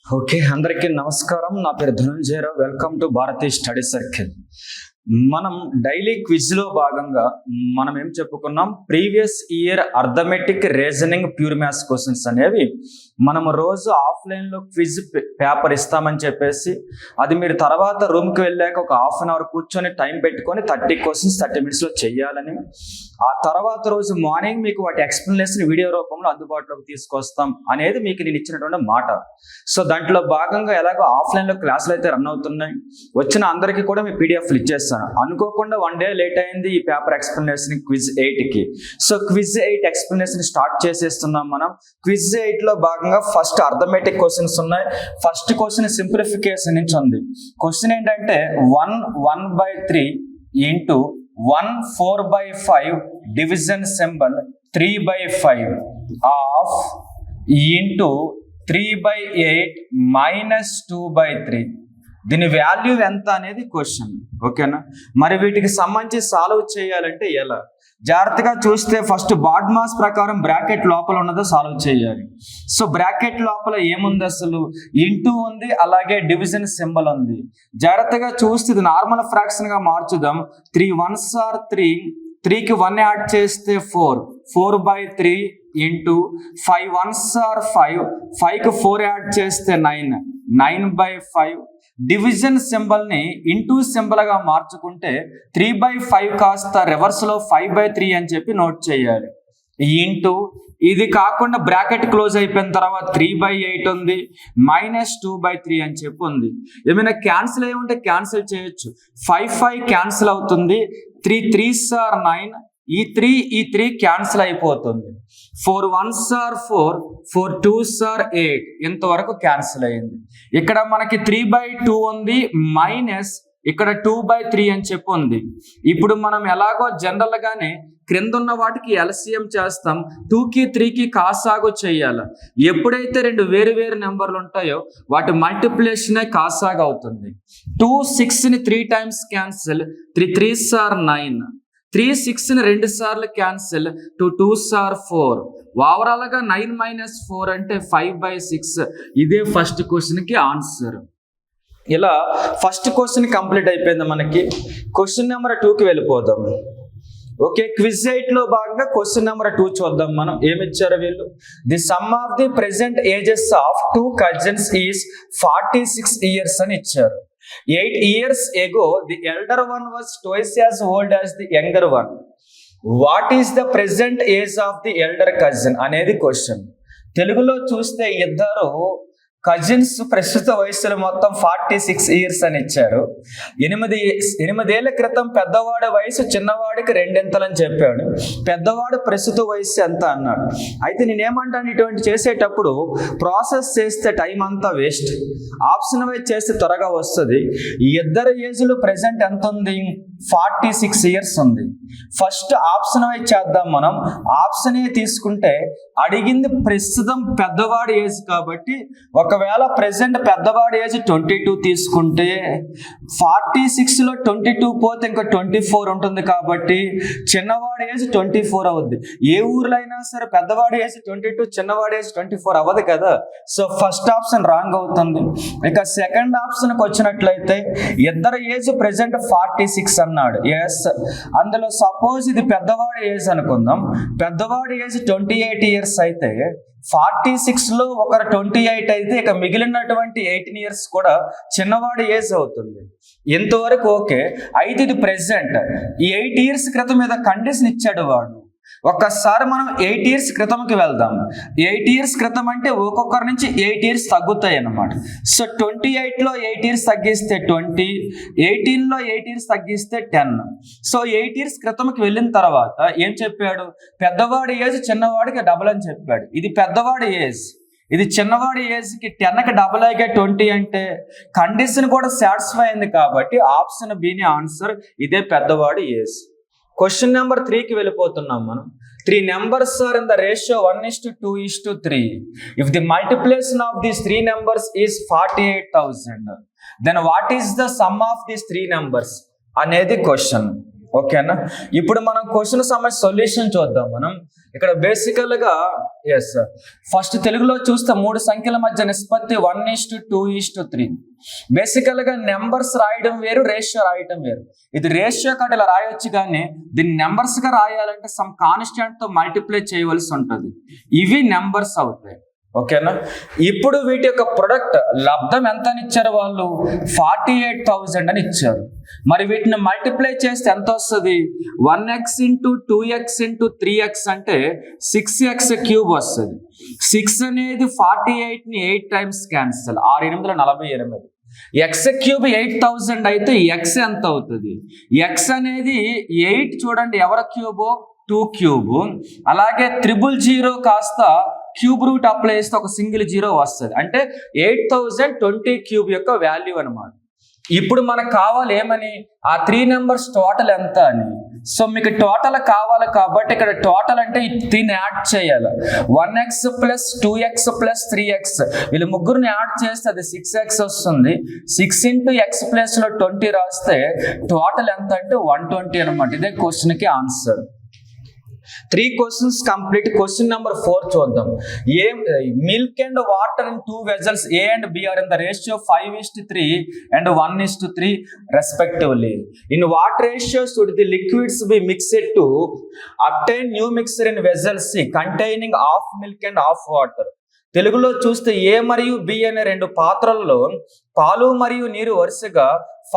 Okay, అందరికీ నమస్కారం. నా పేరు Dhananjaya Rao. Welcome to Bharatiya study circle. మనం డైలీ క్విజ్లో భాగంగా మనం ఏం చెప్పుకున్నాం, previous year arithmetic, reasoning, pure maths questions అనేవి మనం రోజు ఆఫ్లైన్లో క్విజ్ పేపర్ ఇస్తామని చెప్పేసి, అది మీరు తర్వాత రూమ్కి వెళ్ళాక ఒక హాఫ్ అన్ అవర్ కూర్చొని టైం పెట్టుకొని 30 క్వశ్చన్స్ 30 మినిట్స్లో చేయాలని, ఆ తర్వాత రోజు మార్నింగ్ మీకు వాటి ఎక్స్ప్లెనేషన్ వీడియో రూపంలో అందుబాటులోకి తీసుకొస్తాం అనేది మీకు నేను ఇచ్చినటువంటి మాట. సో దాంట్లో భాగంగా ఎలాగో ఆఫ్లైన్లో క్లాసులు అయితే రన్ అవుతున్నాయి, వచ్చిన అందరికీ కూడా మీ పీడిఎఫ్లు ఇచ్చేస్తాను. అనుకోకుండా 1 డే లేట్ అయింది ఈ పేపర్ ఎక్స్ప్లెనేషన్ క్విజ్ 8కి. సో క్విజ్ 8 ఎక్స్ప్లెనేషన్ స్టార్ట్ చేసేస్తున్నాం మనం. క్విజ్ 8లో భాగంగా ఫస్ట్ అర్థమెటిక్ క్వశ్చన్స్ ఉన్నాయి. ఫస్ట్ క్వశ్చన్ సింప్లిఫికేషన్ నుంచి ఉంది. క్వశ్చన్ ఏంటంటే 1/3 into 1 4/5 division symbol 3/5 of into 3/8 minus 2/3. దీని వాల్యూ ఎంత అనేది క్వశ్చన్. ఓకేనా, మరి వీటికి సంబంధించి సాల్వ్ చేయాలంటే ఎలా? జాగ్రత్తగా చూస్తే ఫస్ట్ బాడ్ మాస్ ప్రకారం బ్రాకెట్ లోపల ఉన్నదో సాల్వ్ చేయాలి. సో బ్రాకెట్ లోపల ఏముంది, అసలు ఇంటూ ఉంది, అలాగే డివిజన్ సింబల్ ఉంది. జాగ్రత్తగా చూస్తే ఇది నార్మల్ ఫ్రాక్షన్ గా మార్చుదాం. 3 1s are 3, 3కి 1 యాడ్ చేస్తే 4, 4/3 ఇంటూ 5 1s are 5, 5కి 4 యాడ్ చేస్తే 9, 9/5. డివిజన్ సింబల్ ని ఇంటూ సింబల్ గా మార్చుకుంటే 3/5 కాస్త రివర్స్ లో 5/3 అని చెప్పి నోట్ చేయాలి. ఇంటూ ఇది కాకుండా బ్రాకెట్ క్లోజ్ అయిపోయిన తర్వాత 3/8 ఉంది, మైనస్ 2/3 అని చెప్పి ఉంది. ఏమైనా క్యాన్సిల్ అయ్యి ఉంటే క్యాన్సిల్ చేయొచ్చు. 5 క్యాన్సిల్ అవుతుంది, 3 3s are 9, ఈ 3 క్యాన్సిల్ అయిపోతుంది. 4 1s are 4, 4 2s are 8, ఇంతవరకు క్యాన్సిల్ అయింది. ఇక్కడ మనకి 3/2 ఉంది, మైనస్ ఇక్కడ 2/3 అని చెప్పి ఉంది. ఇప్పుడు మనం ఎలాగో జనరల్ గానే క్రింద ఉన్న వాటికి ఎల్సిఎం చేస్తాం, 2కి 3కి కాసాగు చేయాలి. ఎప్పుడైతే రెండు వేరు వేరు నెంబర్లు ఉంటాయో వాటి మల్టిప్లికేషనే కాసాగు అవుతుంది. 2 6ని 3 టైమ్స్ క్యాన్సిల్, 3 3s are 9, 3 6ని 2 సార్లు క్యాన్సిల్, 2 2s are 4. ఓవరాల్ గా 9 మైనస్ 4 అంటే 5/6. ఇదే ఫస్ట్ క్వశ్చన్ కి ఆన్సర్. ఇలా ఫస్ట్ క్వశ్చన్ కంప్లీట్ అయిపోయింది మనకి. క్వశ్చన్ నెంబర్ 2కి వెళ్ళిపోదాం. ఓకే, క్విజ్ 8లో భాగంగా క్వశ్చన్ నెంబర్ 2 చూద్దాం మనం. ఏమి ఇచ్చారు వీళ్ళు? The some of the present ages of 2 cousins is 46 years అని ఇచ్చారు. 8 years ago the elder one was twice as old as the younger one. What is the present age of the elder cousin అనేది question. తెలుగులో చూస్తే ఇద్దరు cousins ప్రస్తుత వయసులో మొత్తం 46 years అని ఇచ్చారు. 8 ఏళ్ల క్రితం పెద్దవాడి వయసు చిన్నవాడికి 2 అని చెప్పాడు. పెద్దవాడు ప్రస్తుత వయసు ఎంత అన్నాడు. అయితే నేనేమంటాను, ఇటువంటి చేసేటప్పుడు ప్రాసెస్ చేస్తే టైం అంతా వేస్ట్, ఆప్షన్ వైజ్ చేస్తే త్వరగా వస్తుంది. ఇద్దరు ఏజ్లు ప్రెసెంట్ ఎంత ఉంది? 46 years ఉంది. ఫస్ట్ ఆప్షన్ వైజ్ చేద్దాం మనం. ఆప్షన్ ఏ తీసుకుంటే అడిగింది ప్రస్తుతం పెద్దవాడి ఏజ్ కాబట్టి, ఒకవేళ ప్రెసెంట్ పెద్దవాడి ఏజ్ 22 తీసుకుంటే 46లో 22 పోతే ఇంకా 24 ఉంటుంది కాబట్టి చిన్నవాడి ఏజ్ 24 అవుద్ది. ఏ ఊర్లో అయినా సరే పెద్దవాడి ఏజ్ 22, చిన్నవాడి ఏజ్ 24 అవ్వదు కదా. సో ఫస్ట్ ఆప్షన్ రాంగ్ అవుతుంది. ఇక సెకండ్ ఆప్షన్కి వచ్చినట్లయితే ఇద్దరు ఏజ్ ప్రెసెంట్ 46 అన్నాడు. ఎస్, అందులో సపోజ్ ఇది పెద్దవాడి ఏజ్ అనుకుందాం. పెద్దవాడి ఏజ్ 28 years అయితే 46లో ఒకరు 28 అయితే ఇక మిగిలినటువంటి 18 years కూడా చిన్నవాడి ఏజ్ అవుతుంది. ఇంతవరకు ఓకే. అయితే ఇది ప్రెసెంట్. ఈ 8 years క్రితం మీద కండిషన్ ఇచ్చాడు వాడు. ఒక్కసారి మనం 8 years క్రితంకి వెళ్దాం. 8 years క్రితం అంటే ఒక్కొక్కరి నుంచి 8 years తగ్గుతాయి అన్నమాట. సో 28లో 8 years తగ్గిస్తే 20, 18లో 8 years తగ్గిస్తే 10. సో 8 years క్రితంకి వెళ్ళిన తర్వాత ఏం చెప్పాడు? పెద్దవాడి ఏజ్ చిన్నవాడికి డబుల్ అని చెప్పాడు. ఇది పెద్దవాడి ఏజ్, ఇది చిన్నవాడి ఏజ్కి 10కి డబుల్ అయ్యే 20 అంటే కండిషన్ కూడా సాటిస్ఫై అయింది కాబట్టి ఆప్షన్ బిని ఆన్సర్. ఇదే పెద్దవాడి ఏజ్. క్వశ్చన్ నెంబర్ 3కి వెళ్ళిపోతున్నాం మనం. 3 numbers are in the ratio 1:2:3. If the multiplication of these 3 numbers is 48,000, then what is the sum of these 3 numbers అనేది క్వశ్చన్. ఓకేనా. ఇప్పుడు మనం క్వశ్చన్ సంబంధించి సొల్యూషన్ చూద్దాం. మనం ఇక్కడ బేసికల్గా ఫస్ట్ తెలుగులో చూస్తే 3 సంఖ్యల మధ్య నిష్పత్తి 1:2:3. బేసికల్గా నెంబర్స్ రాయడం వేరు, రేషియో రాయడం వేరు. ఇది రేషియో కాదు ఇలా రాయొచ్చు, కానీ దీన్ని నెంబర్స్ గా రాయాలంటే సమ్ కాన్స్టెంట్ తో మల్టిప్లై చేయవలసి ఉంటుంది. ఇవి నెంబర్స్ అవుతాయి. ఓకేనా. ఇప్పుడు వీటి యొక్క ప్రొడక్ట్ లబ్ధం ఎంత అని ఇచ్చారు వాళ్ళు? 48,000 అని ఇచ్చారు. మరి వీటిని మల్టిప్లై చేస్తే ఎంత వస్తుంది? 1x × 2x × 3x అంటే 6x³ వస్తుంది. 6 అనేది 48ని 8 టైమ్స్ క్యాన్సిల్, 6×8 = 48. x³ 8,000 అయితే x ఎంత అవుతుంది? x అనేది 8 చూడండి, ఎవరి క్యూబో? 2 క్యూబ్. అలాగే 000 కాస్త క్యూబ్ రూట్ అప్లై చేస్తే ఒక సింగిల్ 0 వస్తుంది. అంటే 8,020 క్యూబ్ యొక్క వాల్యూ అనమాట. ఇప్పుడు మనకు కావాలి ఏమని? ఆ 3 నెంబర్స్ టోటల్ ఎంత అని. సో మీకు టోటల్ కావాలి కాబట్టి ఇక్కడ టోటల్ అంటే దీన్ని యాడ్ చేయాలి. 1x + 2x + 3x వీళ్ళు ముగ్గురిని యాడ్ చేస్తే అది 6x వస్తుంది. 6 × x ప్లేస్లో 20 రాస్తే టోటల్ ఎంత అంటే 120 అనమాట. ఇదే క్వశ్చన్కి answer. 3 questions complete. Question number 4 చూద్దాం. Milk and water in 2 vessels A and B are in the ratio 5:3 and 1:3 respectively. In what ratio should the liquids be mixed to obtain new mixture in vessel C containing half milk and half water? తెలుగులో చూస్తే A మరియు B అనే 2 పాత్రల్లో పాలు మరియు నీరు వరుసగా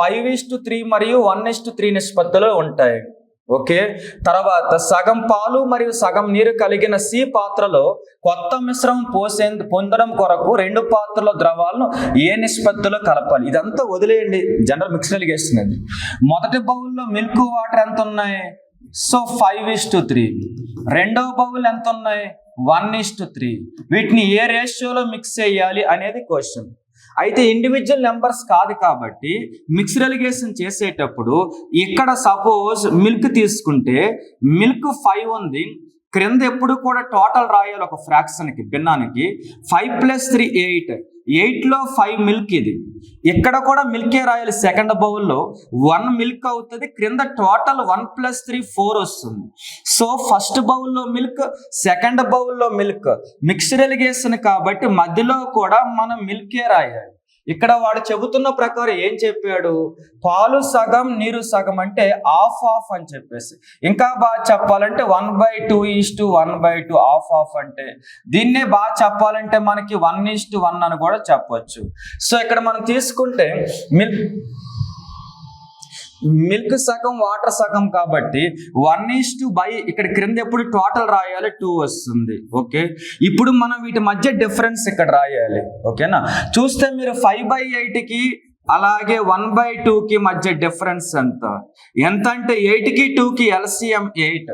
5:3 మరియు 1:3 నిష్పత్తిలో ఉంటాయి. ఓకే. తర్వాత సగం పాలు మరియు సగం నీరు కలిగిన సి పాత్రలో కొత్త మిశ్రమం పొందడం కొరకు 2 పాత్రల ద్రవాలను ఏ నిష్పత్తిలో కలపాలి? ఇదంతా వదిలేయండి, జనరల్ మిక్స్డ్ ఇరిగేషన్ అది. మొదటి బౌల్లో మిల్క్ వాటర్ ఎంత ఉన్నాయి? సో 5:3. రెండవ బౌల్ ఎంత ఉన్నాయి? 1:3. వీటిని ఏ రేషియోలో మిక్స్ చేయాలి అనేది క్వశ్చన్. అయితే ఇండివిజువల్ నెంబర్స్ కాదు కాబట్టి మిక్స్డ్ ఇరిగేషన్ చేసేటప్పుడు ఇక్కడ సపోజ్ మిల్క్ తీసుకుంటే మిల్క్ 5 ఉంది, క్రింద ఎప్పుడు కూడా టోటల్ రాయాలి ఒక ఫ్రాక్షన్కి, భిన్నానికి. 5 + 3 8, 8లో 5 మిల్క్. ఇది ఇక్కడ కూడా మిల్కే రాయాలి. సెకండ్ బౌల్లో 1 మిల్క్ అవుతుంది, క్రింద టోటల్ 1 + 3 4 వస్తుంది. సో ఫస్ట్ బౌల్లో మిల్క్, సెకండ్ బౌల్లో మిల్క్. మిక్స్డ్ ఇరిగేషన్ కాబట్టి మధ్యలో కూడా మనం మిల్కే రాయాలి. ఇక్కడ వాడు చెబుతున్న ప్రకారం ఏం చెప్పాడు? పాలు సగం నీరు సగం అంటే ½ అని చెప్పేసి. ఇంకా బాగా చెప్పాలంటే 1/2:1/2 ½ అంటే. దీన్నే బాగా చెప్పాలంటే మనకి 1:1 అని కూడా చెప్పొచ్చు. సో ఇక్కడ మనం తీసుకుంటే మిల్క్ సగం వాటర్ సగం కాబట్టి 1:by ఇక్కడ క్రింద ఎప్పుడు టోటల్ రాయాలి 2 వస్తుంది. ఓకే. ఇప్పుడు మనం వీటి మధ్య డిఫరెన్స్ ఇక్కడ రాయాలి. ఓకేనా. చూస్తే మీరు 5/8కి అలాగే 1/2కి మధ్య డిఫరెన్స్ ఎంత అంటే 8కి 2కి LCM 8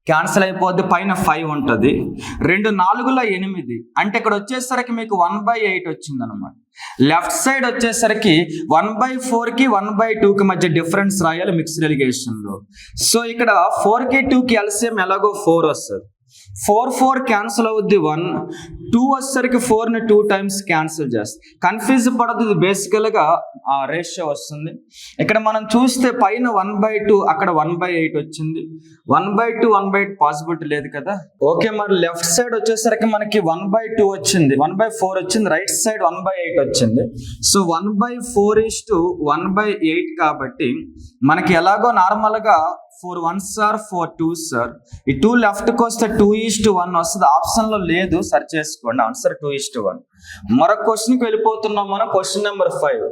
క్యాన్సిల్ అయిపోద్ది, పైన 5 ఉంటుంది. 2 4ల 8 అంటే ఇక్కడ వచ్చేసరికి మీకు 1/8 వచ్చింది అనమాట. లెఫ్ట్ సైడ్ వచ్చేసరికి 1/4కి 1/2కి మధ్య డిఫరెన్స్ రాయాలి మిక్స్డ్ ఇరిగేషన్ లో. సో ఇక్కడ 4కి 2కి LCM ఎలాగో 4 వస్తుంది. 4 క్యాన్సిల్ అవుద్ది, 1 2 వచ్చేసరికి 4ని 2 టైమ్స్ క్యాన్సిల్ చేస్తుంది. కన్ఫ్యూజ్ పడదు, ఇది బేసికల్గా ఆ రేషియో వస్తుంది. ఇక్కడ మనం చూస్తే పైన 1/2 అక్కడ 1/8 వచ్చింది. 1/2 1/8 పాసిబిలిటీ లేదు కదా. ఓకే. మరి లెఫ్ట్ సైడ్ వచ్చేసరికి మనకి 1/2 వచ్చింది, 1/4 వచ్చింది, రైట్ సైడ్ 1/8 వచ్చింది. సో 1/4:1/8 కాబట్టి మనకి ఎలాగో నార్మల్గా 4 1s are 4 2s are. ఈ 2 లెఫ్ట్కి వస్తే 2:1 వస్తుంది. ఆప్షన్లో లేదు, సెర్చ్ చేసుకోండి. ఆన్సర్ 2:1. మరొక క్వశ్చన్కి వెళ్ళిపోతున్నాం మనం. క్వశ్చన్ నెంబర్ 5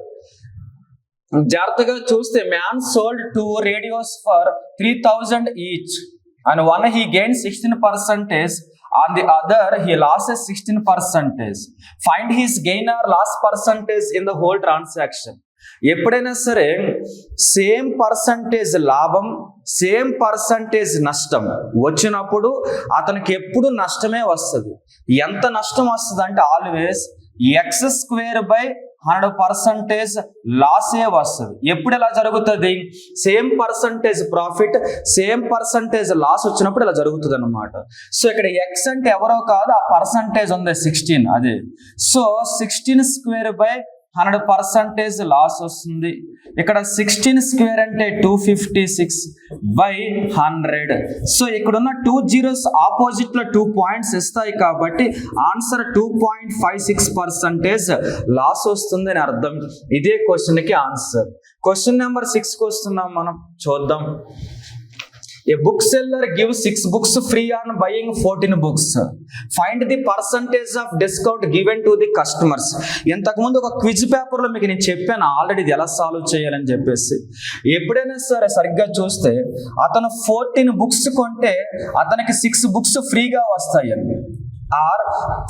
జాగ్రత్తగా చూస్తే man sold 2 radios for 3,000 each. And one he gained 16%, on the other he lost 16%. Find his gain or loss percentage in the whole transaction. ఎప్పుడైనా సరే సేమ్ పర్సంటేజ్ లాభం, సేమ్ పర్సంటేజ్ నష్టం వచ్చినప్పుడు అతనికి ఎప్పుడు నష్టమే వస్తుంది. ఎంత నష్టం వస్తుంది అంటే ఆల్వేస్ x²/100% లాసే వస్తుంది. ఎప్పుడు ఇలా జరుగుతుంది? Same percentage profit, same percentage loss వచ్చినప్పుడు ఇలా జరుగుతుంది అనమాట. సో ఇక్కడ x అంటే ఎవరో కాదు, ఆ పర్సంటేజ్ ఉంది 16 అదే. సో 16² 100% లాస్ వస్తుంది. ఇక్కడ 16 స్క్వేర్ అంటే 256/100. సో ఇక్కడ ఉన్న 2 జీరోస్ ఆపోజిట్ లో 2 పాయింట్స్ ఇస్తాయి కాబట్టి ఆన్సర్ 2.56% లాస్ వస్తుంది అని అర్థం. ఇదే క్వశ్చన్ కి ఆన్సర్. క్వశ్చన్ నెంబర్ 6 వస్తున్నాం మనం, చూద్దాం. A bookseller gives 6 books free on buying 14 books. Find the percentage of discount given to the customers. ఇంతకుముందు ఒక క్విజ్ పేపర్లో మీకు నేను చెప్పాను ఆల్రెడీ ఇది ఎలా సాల్వ్ చేయాలని చెప్పేసి. ఎప్పుడైనా సరే సరిగ్గా చూస్తే అతను 14 బుక్స్ కొంటే అతనికి 6 బుక్స్ ఫ్రీగా వస్తాయండి. ఆర్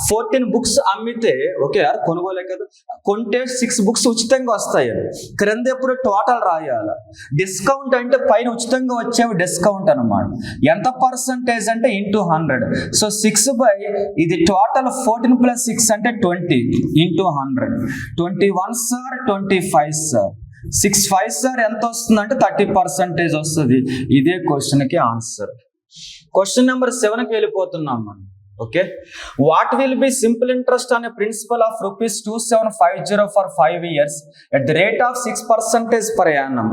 14 బుక్స్ అమ్మితే ఓకే ఆర్ కొనుగోలే కదా, కొంటే 6 బుక్స్ ఉచితంగా వస్తాయండి. క్రింద ఎప్పుడు టోటల్ రాయాలి. డిస్కౌంట్ అంటే పైన ఉచితంగా వచ్చేవి డిస్కౌంట్ అనమాట. ఎంత పర్సంటేజ్ అంటే ఇంటూ 100. సో 6 ఇది టోటల్ 14 + 6 అంటే 20 ఇంటూ 100. 21 సార్ 25 సార్ 6 5 సార్ ఎంత వస్తుంది అంటే 30% వస్తుంది. ఇదే క్వశ్చన్ కి ఆన్సర్. క్వశ్చన్ నెంబర్ 7కి వెళ్ళిపోతున్నాం మనం. Okay, what will be simple interest on a principal of ₹2750 for 5 years at the rate of 6% per annum?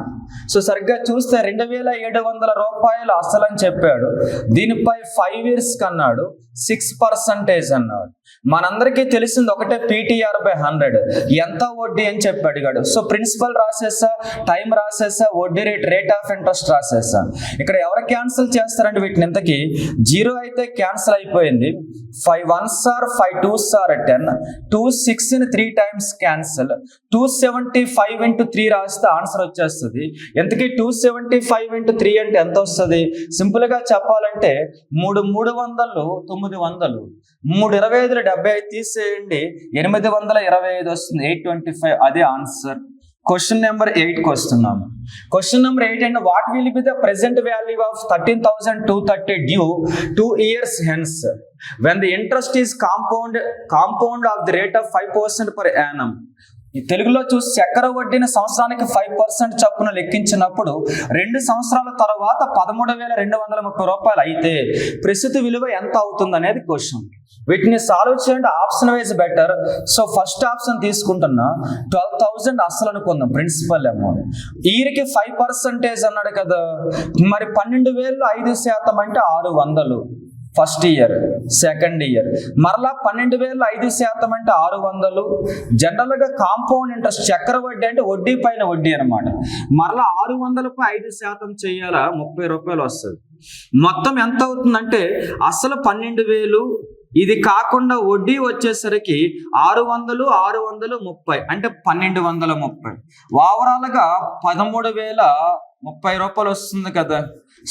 So సరిగ్గా చూస్తే 2700 రూపాయలు అసలు అని చెప్పాడు, దీనిపై 5 years కన్నాడు, 6% అన్నాడు. మనందరికీ తెలిసింది ఒకటే PTR/100 ఎంత వడ్డీ అని చెప్పి అడిగాడు. సో ప్రిన్సిపల్ రాసేసా, టైం రాసేసా, వడ్డీ రేట్ ఆఫ్ ఇంట్రెస్ట్ రాసేసా. ఇక్కడ ఎవరు క్యాన్సిల్ చేస్తారండి వీటిని? ఇంతకీ 0 అయితే క్యాన్సిల్ అయిపోయింది. 5 1s are 5 2s are 10, 2 6 ని 3 times క్యాన్సిల్. 275 into 3 రాస్తే ఆన్సర్ వచ్చేస్తుంది. ఎంతకీ 275 into 3 అంటే ఎంత వస్తుంది? సింపుల్ గా చెప్పాలంటే 3 300 900, 3 25 75 తీసేయండి, 825 వస్తుంది. 825 అదే ఆన్సర్. క్వశ్చన్ నెంబర్ 8కి వస్తున్నాము. Question number 8 and what will be the present value of 13,230 due 2 years hence when the interest is compound of the rate of 5% per annum. ఈ తెలుగులో చూసి చక్కెర వడ్డీని సంవత్సరానికి 5% చొప్పున లెక్కించినప్పుడు 2 సంవత్సరాల తర్వాత 13,230 రూపాయలు అయితే ప్రస్తుత విలువ ఎంత అవుతుంది అనేది క్వశ్చన్. వీటిని సాల్వ్ చేయండి option wise better. So first option తీసుకుంటున్నా, 12,000 అసలు అనుకుందాం ప్రిన్సిపల్ అమౌంట్. ఇయర్కి 5% అన్నాడు కదా, మరి 12,000 5% అంటే 600 ఫస్ట్ ఇయర్. సెకండ్ ఇయర్ మరలా 12,000 5% అంటే 600. జనరల్గా కాంపౌండ్ ఇంట్రెస్ట్ చక్కెర వడ్డీ అంటే వడ్డీ పైన వడ్డీ అనమాట. మరలా 600 5% చేయాలా, 30 రూపాయలు వస్తుంది. మొత్తం ఎంత అవుతుందంటే అసలు 12,000, ఇది కాకుండా వడ్డీ వచ్చేసరికి 600 630 అంటే 1,230. ఓవరాల్ గా 13,030 రూపాయలు వస్తుంది కదా.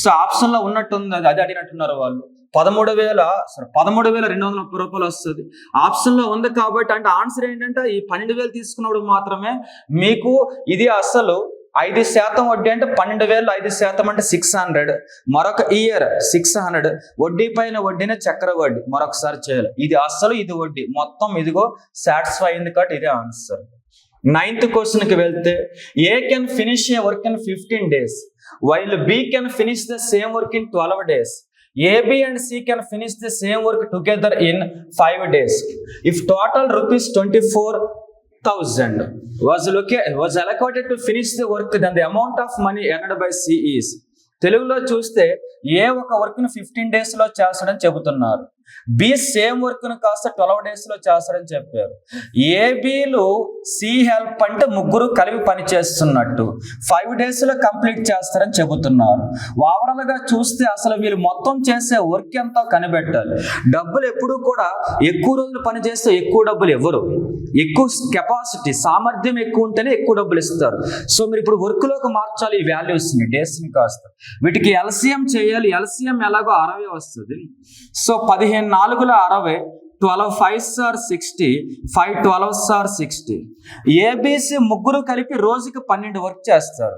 సో ఆప్షన్ లో ఉన్నట్టుంది, అది అడిగినట్టున్నారు వాళ్ళు. 13,230 రూపాయలు వస్తుంది ఆప్షన్ లో ఉంది కాబట్టి. అంటే ఆన్సర్ ఏంటంటే ఈ 12,000 తీసుకున్నప్పుడు మాత్రమే మీకు ఇది అసలు 5% వడ్డీ అంటే 12,000 5% అంటే 600. మరొక ఇయర్ 600 వడ్డీ పైన వడ్డీనే చక్కెర వడ్డీ. మరొకసారి చేయాలి, ఇది అసలు ఇది వడ్డీ మొత్తం ఇదిగో సాటిస్ఫై అయింది కాబట్టి ఇదే ఆన్సర్. 9th క్వశ్చన్కి వెళ్తే A can finish a work in 15 days while B can finish the same work in 12 days. AB and C can finish the same work together in 5 days. If total ₹24,000 was allocated to finish the work, then the amount of money earned by C is. తెలుగులో చూస్తే ఏ ఒక work ను 15 days లో చేస్తాడని చెబుతున్నారు, B same work ను కాస్త 12 days లో చేస్తాడని చెప్పారు. ఏబిలు సి హెల్ప్ అంటే ముగ్గురు కలిపి పని చేస్తున్నట్టు 5 days లో కంప్లీట్ చేస్తారని చెబుతున్నారు. ఓవరాల్ గా చూస్తే అసలు వీళ్ళు మొత్తం చేసే వర్క్ ఎంతో కనిపెట్టాలి. డబ్బులు ఎప్పుడు కూడా ఎక్కువ రోజులు పని చేస్తే ఎక్కువ డబ్బులు ఇవ్వరు. ఎక్కువ కెపాసిటీ సామర్థ్యం ఎక్కువ ఉంటేనే ఎక్కువ డబ్బులు ఇస్తారు. సో మీరు ఇప్పుడు వర్క్ లోకి మార్చాలి ఈ వాల్యూస్ ని, డేస్ ని కాస్త. వీటికి ఎల్సిఎం చేయాలి. ఎల్సిఎం ఎలాగో 60 వస్తుంది. So 15 4 60, 12 5s are 60, 5 12s are 60. ABC ముగ్గురు కలిపి రోజుకి 12 వర్క్ చేస్తారు.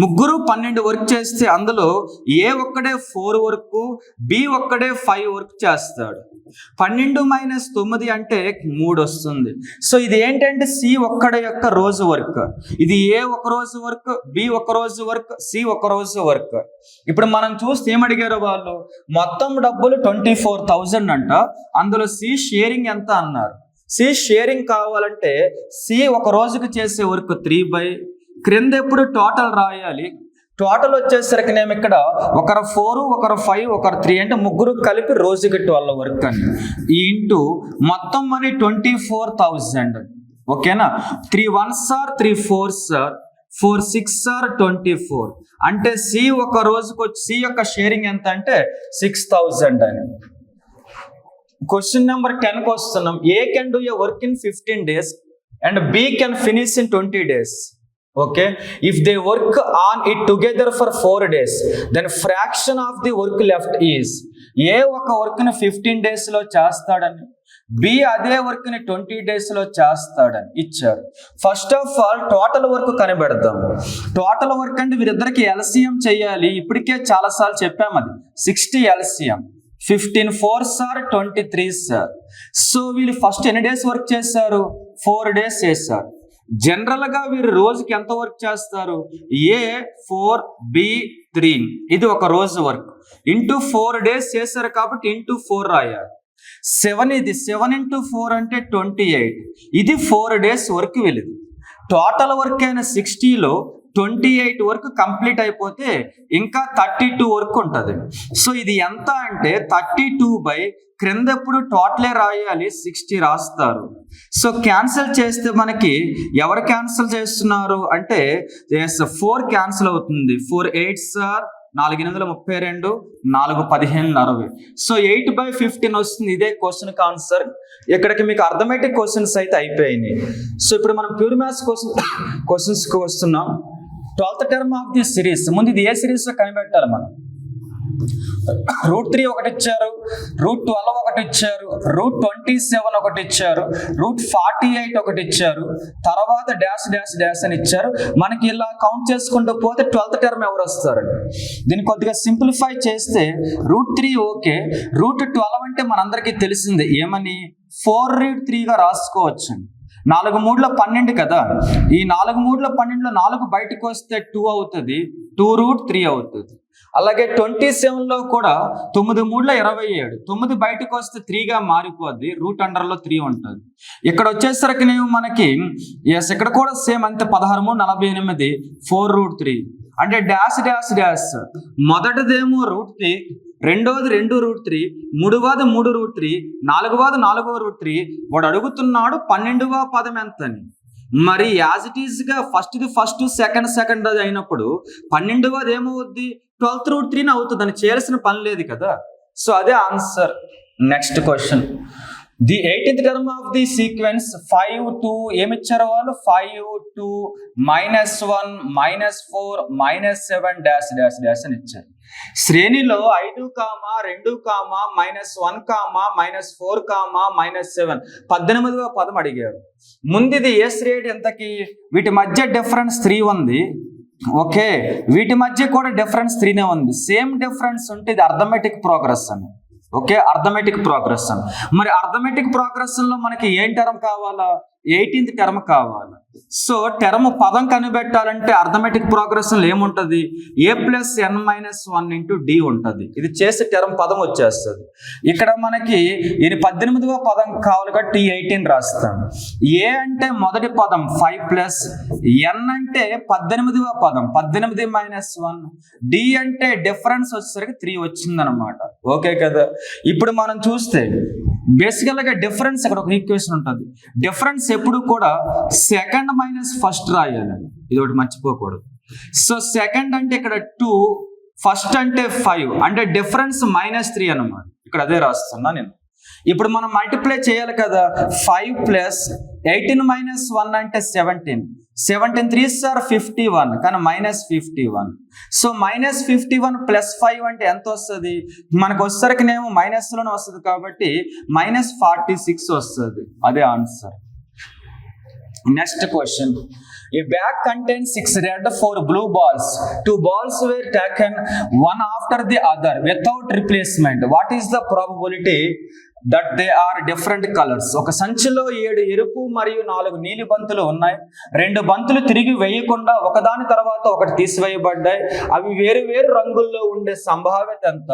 ముగ్గురు 12 వర్క్ చేస్తే అందులో ఏ ఒక్కడే 4 వర్క్, బి ఒక్కడే 5 వర్క్ చేస్తాడు. 12 - 9 అంటే 3 వస్తుంది. సో ఇది ఏంటంటే సి ఒక్కడే యొక్క రోజు వర్క్. ఇది ఏ ఒక రోజు వర్క్, బి ఒక రోజు వర్క్, సి ఒక రోజు వర్క్. ఇప్పుడు మనం చూస్తే ఏమడిగారు వాళ్ళు, మొత్తం డబ్బులు 24,000 అంట, అందులో సి షేరింగ్ ఎంత అన్నారు. సి షేరింగ్ కావాలంటే సి ఒక రోజుకి చేసే వర్క్ 3/, క్రింద ఎప్పుడు టోటల్ రాయాలి. టోటల్ వచ్చేసరికి నేను ఇక్కడ ఒకరు 4, ఒకరు 5, ఒకరు 3 అంటే ముగ్గురు కలిపి రోజుకి 12 వర్క్ అని ఇంటూ మొత్తం మనీ 24,000. ఓకేనా. 3 1s are 3 4s are 4 6 are 24. అంటే సి ఒక రోజుకు వచ్చి సి యొక్క షేరింగ్ ఎంత అంటే 6,000 అని. క్వశ్చన్ నెంబర్ 10కి వస్తున్నాం. A can do a work in 15 days and B can finish in 20 days. Okay, if they work on it together for 4 days, then fraction of the work left is ఏ ఒక work ని 15 days లో చేస్తాడని, B అదే work ని 20 days లో చేస్తాడని ఇచ్చారు. First of all total work కనిపెడదాం. టోటల్ వర్క్ అంటే వీరిద్దరికి ఎల్సిఎం చేయాలి. ఇప్పటికే చాలా సార్లు చెప్పాము, అది 60 LCM. 15 4s are 23 sir. So వీళ్ళు ఫస్ట్ ఎన్ని డేస్ వర్క్ చేశారు? 4 days చేశారు. జనరల్ గా వీరు రోజుకి ఎంత వర్క్ చేస్తారు? ఏ 4 బి 3 ఇది ఒక రోజు వర్క్ ఇంటూ 4 days చేశారు కాబట్టి ఇంటూ 4 రాయాలి. 7 ఇది 7 into 4 అంటే 28. ఇది 4 days వర్క్ వెళ్ళింది. టోటల్ వర్క్ అయిన 60లో 28 వరకు కంప్లీట్ అయిపోతే ఇంకా 32 వరకు ఉంటుంది. సో ఇది ఎంత అంటే 32 క్రింద ఎప్పుడు టోటలే రాయాలి, 60 రాస్తారు. సో క్యాన్సిల్ చేస్తే మనకి ఎవరు క్యాన్సిల్ చేస్తున్నారు అంటే 4 క్యాన్సిల్ అవుతుంది. 4 8s are 4 8 32 4 15 60. సో 8/15 వస్తుంది. ఇదే క్వశ్చన్ ఆన్సర్. ఇక్కడికి మీకు అర్థమెటిక్ క్వశ్చన్స్ అయితే అయిపోయినాయి. సో ఇప్పుడు మనం ప్యూర్ మ్యాథ్స్ క్వశ్చన్స్కి వస్తున్నాం. 12th term of the series. ముందు ఇది ఏ సిరీస్ కనిపెట్టాలి మనం. √3 ఒకటి ఇచ్చారు, √12 ఒకటి ఇచ్చారు, √27 ఒకటి ఇచ్చారు, √48 ఒకటి ఇచ్చారు, తర్వాత డాష్ డాష్ డాష్ అని ఇచ్చారు. మనకి ఇలా కౌంట్ చేసుకుంటూ పోతే 12th టర్మ్ ఎవరు వస్తారండి. దీన్ని కొద్దిగా సింప్లిఫై చేస్తే √3 ఓకే, √12 అంటే మనందరికీ తెలిసిందే ఏమని 4√3గా రాసుకోవచ్చు. 4 3 12 కదా. ఈ 4 3 12లో 4 బయటకు వస్తే 2 అవుతుంది, 2√3 అవుతుంది. అలాగే 27లో కూడా 9 3 27, 9 బయటకు వస్తే 3గా మారిపోద్ది, రూట్ అండర్లో 3 ఉంటుంది. ఇక్కడ వచ్చేసరికి మనకి ఇక్కడ కూడా సేమ్ అంతే, 16 3 48, 4√3 అంటే డాష్ డాష్ డాష్. మొదటిదేమో √3, రెండోది 2√3, మూడవది 3√3, నాలుగవది 4√3. వాడు అడుగుతున్నాడు 12వ పదం ఎంత అని. మరి యాజ్ ఇట్ ఈజ్ గా ఫస్ట్ సెకండ్ అది అయినప్పుడు 12వది ఏమవుద్ది 12th√3 అవుతుంది. అని చేయాల్సిన పని లేదు కదా. సో అదే answer. Next question. The 18th term of the sequence 5 2 ఏమిచ్చారు వాళ్ళు 5 2 -1 -4 -7 డాష్ డాష్ డాష్ అని ఇచ్చారు. శ్రేణిలో 5, 2, -1, -4, -7 18వ పదం అడిగారు. ముందుది ఏ శ్రేణి ఎంతకి? వీటి మధ్య డిఫరెన్స్ 3 ఉంది. ఓకే, వీటి మధ్య కూడా డిఫరెన్స్ 3నే ఉంది. సేమ్ డిఫరెన్స్ ఉంటే ఇది అర్థమెటిక్ ప్రోగ్రెస్ అని. ఓకే, అర్థమెటిక్ ప్రోగ్రెస్ అని. మరి అర్థమెటిక్ ప్రోగ్రెస్ లో మనకి ఏం టర్మ్ కావాలా? 18th టర్మ్ కావాలి. సో టర్మ్ పదం కనిపెట్టాలంటే అర్థమెటిక్ ప్రోగ్రెస్ ఏముంటది? a + n - 1 × d ఉంటుంది. ఇది చేసి టర్మ్ పదం వచ్చేస్తుంది. ఇక్కడ మనకి ఇది 18వ పదం కావాలి కాబట్టి 18 రాస్తాం. ఏ అంటే మొదటి పదం 5 + n అంటే 18వ పదం 18 - 1, d అంటే డిఫరెన్స్ వచ్చేసరికి 3 వచ్చిందనమాట. ఓకే కదా. ఇప్పుడు మనం చూస్తే బేసికల్ గా డిఫరెన్స్ ఇక్కడ ఒక ఈక్వేషన్ ఉంటుంది. డిఫరెన్స్ ఎప్పుడు కూడా సెకండ్ మైనస్ ఫస్ట్ రాయాలండి, ఇది ఒకటి మర్చిపోకూడదు. సో సెకండ్ అంటే ఇక్కడ 2, ఫస్ట్ అంటే 5 అంటే డిఫరెన్స్ -3 అన్నమాట. ఇక్కడ అదే రాస్తున్నా నేను. ఇప్పుడు మనం మల్టిప్లై చేయాలి కదా. 5 + 18 - 1 అంటే 17, 17 3s are 51 కానీ -51. సో -51 + 5 అంటే ఎంత వస్తుంది? మనకు వచ్చేసరికి మైనస్లోనే వస్తుంది కాబట్టి -46 వస్తుంది. అదే answer. Next question. A bag contains 6 red, 4 blue balls. 2 balls were taken one after the other without replacement. What is the probability that they are different colors? ఒక సంచిలో 7 ఎరుపు మరియు 4 నీలి బంతులు ఉన్నాయి. 2 బంతులు తిరిగి వేయకుండా ఒకదాని తర్వాత ఒకటి తీసివేయబడ్డాయి. అవి వేరు వేరు రంగుల్లో ఉండే సంభావ్యత ఎంత?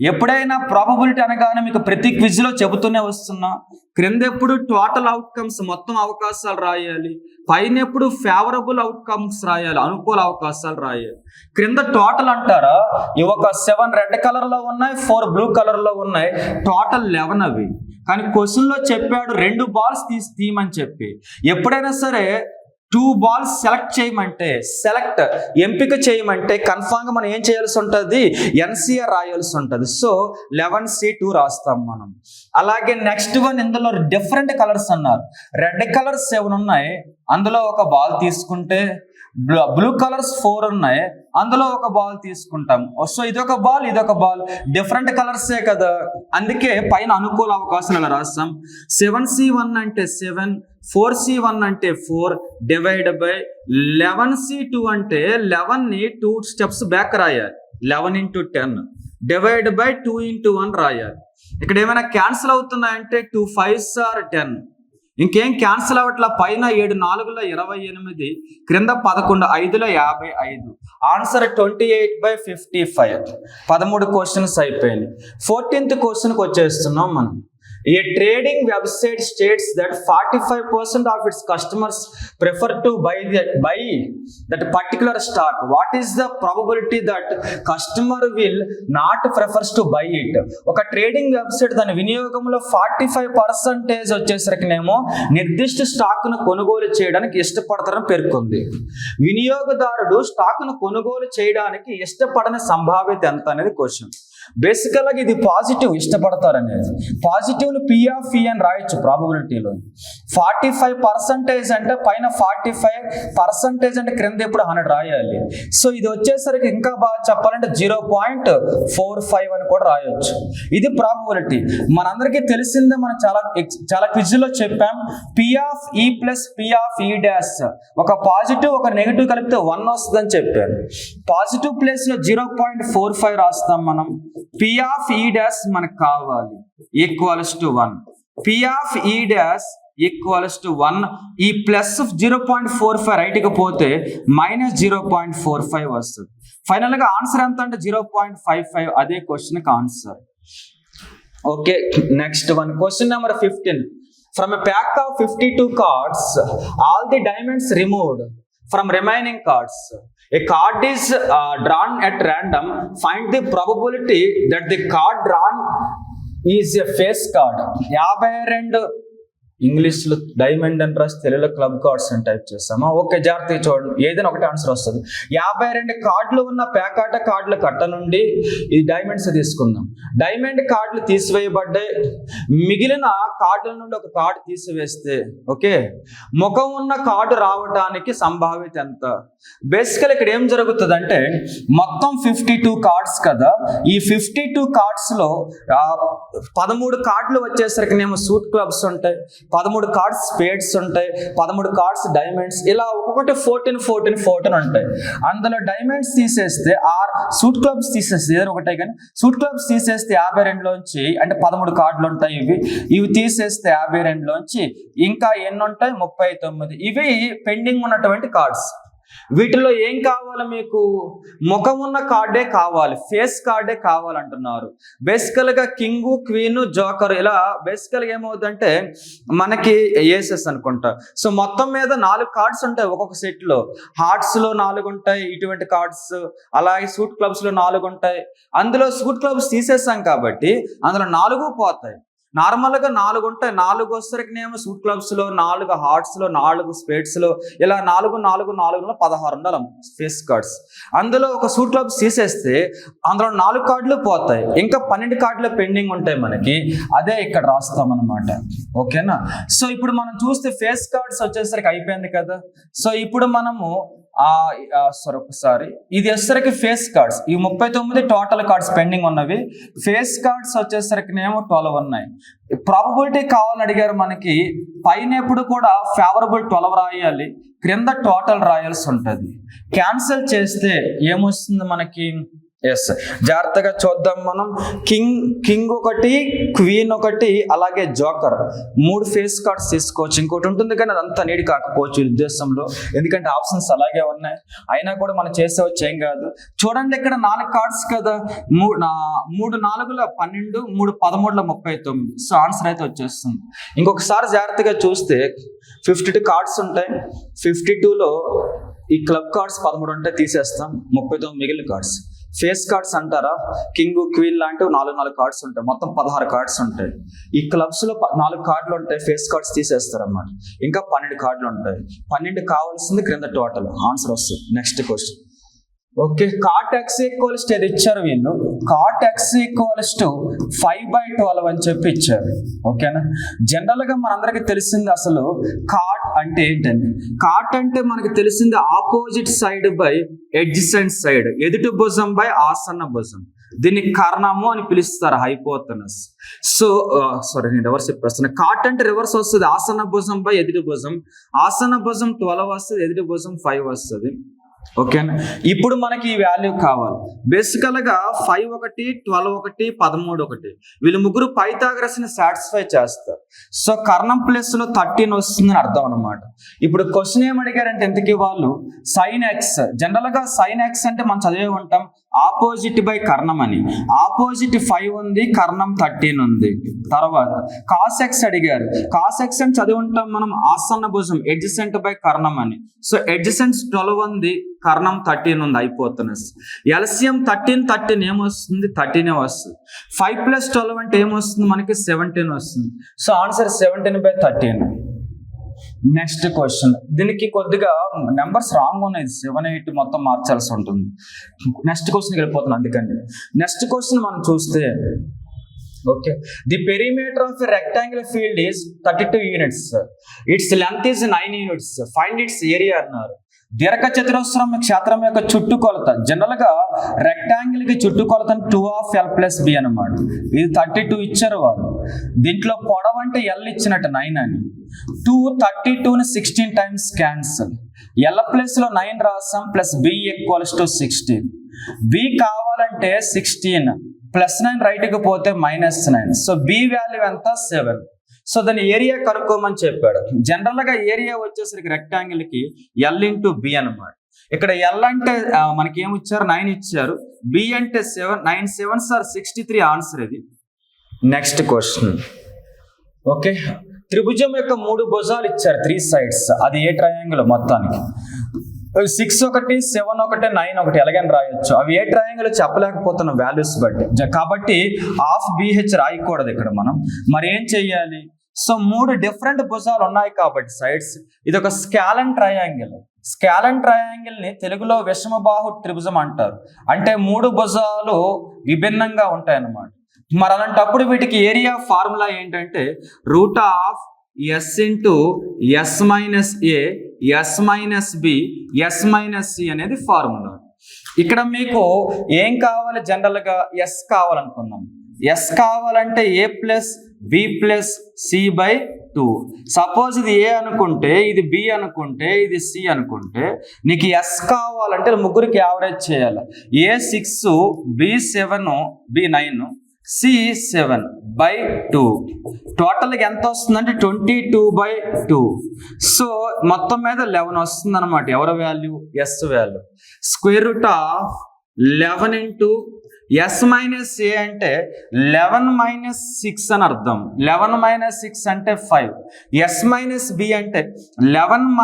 ఎప్పుడైనా ప్రాబబిలిటీ అనగానే మీకు ప్రతి క్విజ్లో చెబుతూనే వస్తున్నా, క్రింద ఎప్పుడు టోటల్ అవుట్కమ్స్ మొత్తం అవకాశాలు రాయాలి, పైన ఎప్పుడు ఫేవరబుల్ అవుట్కమ్స్ రాయాలి, అనుకూల అవకాశాలు రాయాలి. క్రింద టోటల్ అంటారా, ఇవి ఒక 7 రెడ్ కలర్లో ఉన్నాయి, 4 బ్లూ కలర్లో ఉన్నాయి, టోటల్ 11 అవి. కానీ క్వశ్చన్లో చెప్పాడు 2 బాల్స్ తీయమని చెప్పి. ఎప్పుడైనా సరే 2 బాల్స్ సెలెక్ట్ చేయమంటే, ఎంపిక చేయమంటే కన్ఫామ్గా మనం ఏం చేయాల్సి ఉంటుంది, ఎన్సీఆర్ రాయాల్సి ఉంటుంది. సో 11C2 రాస్తాం మనం. అలాగే నెక్స్ట్ వన్, ఇందులో డిఫరెంట్ కలర్స్ అన్నారు. రెడ్ కలర్స్ 7 ఉన్నాయి, అందులో ఒక బాల్ తీసుకుంటే, బ్లూ కలర్స్ 4 ఉన్నాయి, అందులో ఒక బాల్ తీసుకుంటాం. సో ఇదొక బాల్, డిఫరెంట్ కలర్సే కదా, అందుకే పైన అనుకూల అవకాశాలు అలా రాస్తాం. 7C1 అంటే 7, 4C1 అంటే 4 డివైడ్ బై 11C2 అంటే 11ని 2 స్టెప్స్ బ్యాక్ రాయాలి, 11 into 10 డివైడ్ బై 2 into 1 రాయాలి. ఇక్కడ ఏమైనా క్యాన్సిల్ అవుతున్నాయంటే 2 5s are 10, ఇంకేం క్యాన్సిల్ అవ్వట్లా. పైన 7 4ల 28, క్రింద 11 5ల 55. ఆన్సర్ 28/55. 13 క్వశ్చన్స్ అయిపోయింది. 14th క్వశ్చన్కి వచ్చేస్తున్నాం మనం. A trading website states that 45% of its customers prefer to buy that particular stock. What is the probability that customer will not prefers to buy it? ఒక trading website దాని వినియోగంలో 45% వచ్చేసరికినేమో నిర్దిష్ట స్టాక్ను కొనుగోలు చేయడానికి ఇష్టపడతారని పేర్కొంది. వినియోగదారుడు స్టాక్ను కొనుగోలు చేయడానికి ఇష్టపడని సంభావ్యత ఎంత అనేది క్వశ్చన్. బేసికల్గా ఇది పాజిటివ్, ఇష్టపడతారనేది పాజిటివ్ని P(E) అని రాయొచ్చు ప్రాబబిలిటీలో. 45% అంటే పైన 45% అంటే క్రింద ఎప్పుడు 100 రాయాలి. సో ఇది వచ్చేసరికి ఇంకా బాగా చెప్పాలంటే 0.45 అని కూడా రాయొచ్చు. ఇది ప్రాబబిలిటీ. మనందరికీ తెలిసిందే, మనం చాలా క్విజ్లో చెప్పాం, P(E) ప్లస్ P(E)'. ఒక పాజిటివ్ ఒక నెగిటివ్ కలిపితే 1 వస్తుందని చెప్పారు. పాజిటివ్ ప్లేస్లో 0.45 రాస్తాం మనం. P(E) మనకు కావాలి equals to 1. P(E) equals to 1. ఈ ప్లస్ 0.45 రైట్కి పోతే -0.45 వస్తుంది. ఫైనల్గా ఆన్సర్ ఎంత అంటే 0.55. అదే క్వశ్చన్కి answer. Okay, next one, question number 15. From a pack of 52 cards, all the diamonds removed from remaining cards. A card is drawn at random. Find the probability that the card drawn is a face card. 52 ఇంగ్లీష్లో diamond అని రాసి తెలుగులో club cards అని type చేస్తామా? Okay, జాగ్రత్తగా చూడండి, ఏదైనా ఒకటే ఆన్సర్ వస్తుంది. 52 కార్డులు ఉన్న పేకాట కార్డుల కట్ట నుండి ఈ డైమండ్స్ తీసుకుందాం. డైమండ్ కార్డులు తీసివేయబడ్డాయి, మిగిలిన కార్డుల నుండి ఒక కార్డు తీసివేస్తే, ఓకే, ముఖం ఉన్న కార్డు రావడానికి సంభావ్యత ఎంత? బేసికల్ ఇక్కడ ఏం జరుగుతుంది అంటే, మొత్తం 52 కార్డ్స్ కదా, ఈ 52 కార్డ్స్లో 13 కార్డులు వచ్చేసరికి నేమో సూట్ క్లబ్స్ ఉంటాయి, 13 కార్డ్స్ స్పేడ్స్ ఉంటాయి, 13 కార్డ్స్ డైమండ్స్, ఇలా ఒక్కొక్కటి 14 ఉంటాయి. అందులో డైమండ్స్ తీసేస్తే సూట్ క్లబ్స్ తీసేస్తే ఏదో ఒకటే, కానీ సూట్ క్లబ్స్ తీసేస్తే 52లోంచి అంటే 13 కార్డులు ఉంటాయి. ఇవి తీసేస్తే 52లోంచి ఇంకా ఎన్ని ఉంటాయి? 39. ఇవి పెండింగ్ ఉన్నటువంటి కార్డ్స్. వీటిలో ఏం కావాలి మీకు? ముఖం ఉన్న కార్డే కావాలి, ఫేస్ కార్డే కావాలంటున్నారు. బేసికల్గా కింగ్, క్వీన్, జోకర్, ఇలా బేసికల్గా ఏమవుతుందంటే మనకి ఏసెస్ అనుకుంటా. సో మొత్తం మీద 4 కార్డ్స్ ఉంటాయి ఒక్కొక్క సెట్లో. హార్ట్స్లో 4 ఉంటాయి ఇటువంటి కార్డ్స్, అలాగే సూట్ క్లబ్స్లో 4 ఉంటాయి. అందులో సూట్ క్లబ్స్ తీసేసాం కాబట్టి అందులో 4 పోతాయి. నార్మల్గా 4 ఉంటాయి, 4 వచ్చేసరికినేమో సూట్ క్లబ్స్లో, 4 హార్ట్స్లో, 4 స్పేడ్స్లో, ఇలా 4 16 ఉండాలి ఫేస్ కార్డ్స్. అందులో ఒక సూట్ క్లబ్స్ తీసేస్తే అందులో 4 కార్డులు పోతాయి, ఇంకా 12 కార్డులు పెండింగ్ ఉంటాయి మనకి. అదే ఇక్కడ రాస్తాం అనమాట. ఓకేనా? సో ఇప్పుడు మనం చూస్తే ఫేస్ కార్డ్స్ వచ్చేసరికి అయిపోయింది కదా. సో ఇప్పుడు మనము ఒకసారి ఇది వచ్చేసరికి ఫేస్ కార్డ్స్, ఈ 39 టోటల్ కార్డ్స్ పెండింగ్ ఉన్నవి. ఫేస్ కార్డ్స్ వచ్చేసరికి నేమో 12 ఉన్నాయి. ప్రాబబిలిటీ కావాలని అడిగారు మనకి. పైన ఎప్పుడు కూడా ఫేవరబుల్ 12 రాయాలి, క్రింద టోటల్ రాయాల్సి ఉంటుంది. క్యాన్సిల్ చేస్తే ఏమొస్తుంది మనకి? ఎస్, జాగ్రత్తగా చూద్దాం మనం. కింగ్ ఒకటి, క్వీన్ ఒకటి, అలాగే జోకర్, 3 ఫేస్ కార్డ్స్ తీసుకోవచ్చు. ఇంకోటి ఉంటుంది కానీ అదంతా నీడి కాకపోవచ్చు ఈ ఉద్దేశంలో, ఎందుకంటే ఆప్షన్స్ అలాగే ఉన్నాయి. అయినా కూడా మనం చేసేవచ్చు, ఏం కాదు. చూడండి ఇక్కడ 4 కార్డ్స్ కదా, 3 4 12, 3 13 39. సో ఆన్సర్ అయితే వచ్చేస్తుంది. ఇంకొకసారి జాగ్రత్తగా చూస్తే 52 కార్డ్స్ ఉంటాయి. 52లో ఈ క్లబ్ కార్డ్స్ 13 ఉంటే తీసేస్తాం, 39 మిగిలిన కార్డ్స్. ఫేస్ కార్డ్స్ అంటారా, కింగ్ క్వీన్ లాంటివి 4 కార్డ్స్ ఉంటాయి, మొత్తం 16 కార్డ్స్ ఉంటాయి. ఈ క్లబ్స్ లో 4 కార్డులు ఉంటాయి, ఫేస్ కార్డ్స్ తీసేస్తారు అన్నమాట. ఇంకా 12 కార్డులు ఉంటాయి. 12 కావాల్సింది క్రింద టోటల్ ఆన్సర్ వస్తుంది. Next question. Okay, cot x equals ఏది ఇచ్చారు వీళ్ళు, కాట్ ఎక్స్ ఈక్వల్స్ టు 5/12 అని చెప్పి ఇచ్చారు. ఓకేనా, జనరల్ గా మనందరికి తెలిసింది అసలు కాట్ అంటే ఏంటని. కాట్ అంటే మనకి తెలిసింది opposite side by adjacent side, ఎదుటి భుజం బై ఆసన్న భుజం. దీన్ని కర్ణము అని పిలుస్తారు, హైపోతనస్. సో సారీ, నేను రివర్స్ చెప్పేస్తాను. కాట్ అంటే రివర్స్ వస్తుంది, ఆసన్న భుజం బై ఎదుటి భుజం. ఆసన్న భుజం 12 వస్తుంది, ఎదుటి భుజం 5 వస్తుంది. ఓకేనా, ఇప్పుడు మనకి ఈ వాల్యూ కావాలి. బేసికల్ గా 5 1, 12 1, 13 1, వీళ్ళు ముగ్గురు పైథాగరస్ ని సాటిస్ఫై చేస్తారు. సో కర్ణం ప్లస్ లో 13 వస్తుందని అర్థం అనమాట. ఇప్పుడు క్వశ్చన్ ఏం అడిగారంటే ఇంతకీ వాళ్ళు సైన్ ఎక్స్, జనరల్ గా సైన్ ఎక్స్ అంటే మనం చదివే ఉంటాం ఆపోజిట్ బై కర్ణం అని. ఆపోజిట్ 5 ఉంది, కర్ణం 13 ఉంది. తర్వాత కాస్ ఎక్స్ అడిగారు. కాస్ ఎక్స్ అని చదివి ఉంటాం మనం ఆసన్న భుజం ఎడ్జసెంట్ బై కర్ణం అని. సో ఎడ్జసెంట్ 12 ఉంది, కర్ణం 13 ఉంది, అయిపోతున్నది. ఎల్సిఎం 13 ఏమొస్తుంది, 13 వస్తుంది. 5 + 12 అంటే ఏమొస్తుంది మనకి, 17 వస్తుంది. So answer 17/13. నెక్స్ట్ క్వశ్చన్, దీనికి కొద్దిగా నెంబర్స్ రాంగ్ ఉన్నాయి, 7 8 మొత్తం మార్చాల్సి ఉంటుంది. నెక్స్ట్ క్వశ్చన్కి వెళ్ళిపోతున్నాం. అందుకని నెక్స్ట్ క్వశ్చన్ మనం చూస్తే, okay, the perimeter of a rectangular field is 32 units, it's length is 9 units, find its area అన్నారు. దీర్ఘ చతురస్రం క్షేత్రం యొక్క చుట్టుకొలత, జనరల్ గా రెక్టాంగిల్ కి చుట్టుకొలత 2/L + B అనమాట. ఇది 32 ఇచ్చారు వాళ్ళు. దీంట్లో పొడవు అంటే L ఇచ్చినట్టు 9 అని. 232ని 16 టైమ్స్ క్యాన్సల్. L ప్లస్ లో 9 రాసాం, ప్లస్ B = 16. B కావాలంటే 16 +9 రైట్కి పోతే -9. సో B వాల్యూ ఎంత, 7. సో దాని ఏరియా కనుక్కోమని చెప్పాడు. జనరల్ గా ఏరియా వచ్చేసరికి రెక్టాంగిల్ కి L × B అనమాట. ఇక్కడ L అంటే మనకి ఏమి ఇచ్చారు, 9 ఇచ్చారు. B అంటే 7, 9 7 సార్ 63 ఆన్సర్ ఇది. Next question. ఓకే, త్రిభుజం యొక్క 3 భుజాలు ఇచ్చారు, 3 సైడ్స్. అది ఏ ట్రయాంగిల్ మొత్తానికి 6 1 7 1 9 1 ఎలాగని రాయొచ్చు. అవి ఏ ట్రయాంగిల్ చెప్పలేకపోతున్న వాల్యూస్ బట్టి, కాబట్టి ½ BH రాయకూడదు ఇక్కడ మనం. మరి ఏం చెయ్యాలి? సో 3 డిఫరెంట్ భుజాలు ఉన్నాయి కాబట్టి సైడ్స్, ఇది ఒక స్కాలన్ ట్రయాంగిల్. స్కాలన్ ట్రయాంగిల్ ని తెలుగులో విషమబాహు త్రిభుజం అంటారు. అంటే 3 భుజాలు విభిన్నంగా ఉంటాయి అన్నమాట. మరి అలాంటప్పుడు వీటికి ఏరియా ఫార్ములా ఏంటంటే √S × S - A S - B S - C అనేది ఫార్ములా. ఇక్కడ మీకు ఏం కావాలి, జనరల్ గా S కావాలనుకున్నాం. S కావాలంటే A + B + C/2. సపోజ్ ఇది A అనుకుంటే, ఇది B అనుకుంటే, ఇది C అనుకుంటే, నీకు S కావాలంటే ముగ్గురికి యావరేజ్ చేయాలి. A 6, B 7, B 9, C 7/2. టోటల్గా ఎంత వస్తుందంటే 22/2. సో మొత్తం మీద 11 వస్తుంది అనమాట. ఎవరి value, S value. √11 × S - A అంటే 11 - 6 అని అర్థం. 11 - 6 అంటే 5. S - B అంటే 11 -